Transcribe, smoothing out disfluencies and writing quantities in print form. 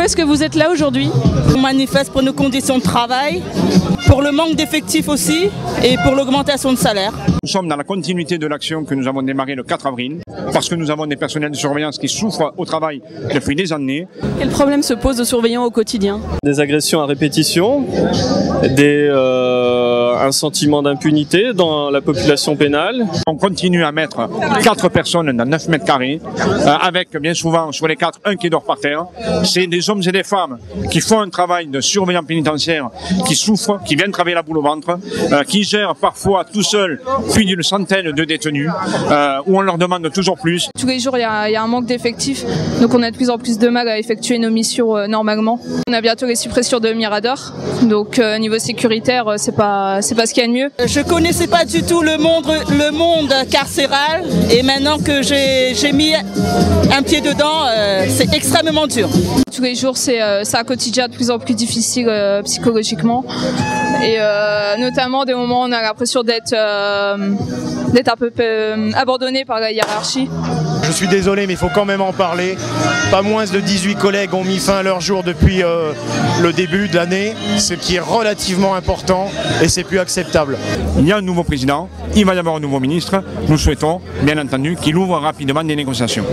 Pourquoi est-ce que vous êtes là aujourd'hui? On manifeste pour nos conditions de travail, pour le manque d'effectifs aussi et pour l'augmentation de salaire. Nous sommes dans la continuité de l'action que nous avons démarrée le 4 avril, parce que nous avons des personnels de surveillance qui souffrent au travail depuis des années. Quel problème se pose aux surveillants au quotidien? Des agressions à répétition, un sentiment d'impunité dans la population pénale. On continue à mettre 4 personnes dans 9 mètres carrés, avec bien souvent sur les 4, un qui dort par terre. C'est des hommes et des femmes qui font un travail de surveillant pénitentiaire, qui souffrent, qui viennent travailler la boule au ventre, qui gèrent parfois tout seuls plus d'une centaine de détenus, où on leur demande toujours plus. Tous les jours, il y a un manque d'effectifs, donc on a de plus en plus de mal à effectuer nos missions normalement. On a bientôt les suppressions de Mirador, donc niveau sécuritaire, c'est pas ce qu'il y a de mieux. Je connaissais pas du tout le monde carcéral et maintenant que j'ai mis un pied dedans, c'est extrêmement dur. Tous les jours, c'est un quotidien de plus en plus difficile psychologiquement et notamment des moments où on a l'impression d'être un peu abandonné par la hiérarchie. Je suis désolé, mais il faut quand même en parler. Pas moins de 18 collègues ont mis fin à leur jour depuis le début de l'année, ce qui est relativement important et c'est plus acceptable. Il y a un nouveau président, il va y avoir un nouveau ministre. Nous souhaitons, bien entendu, qu'il ouvre rapidement des négociations.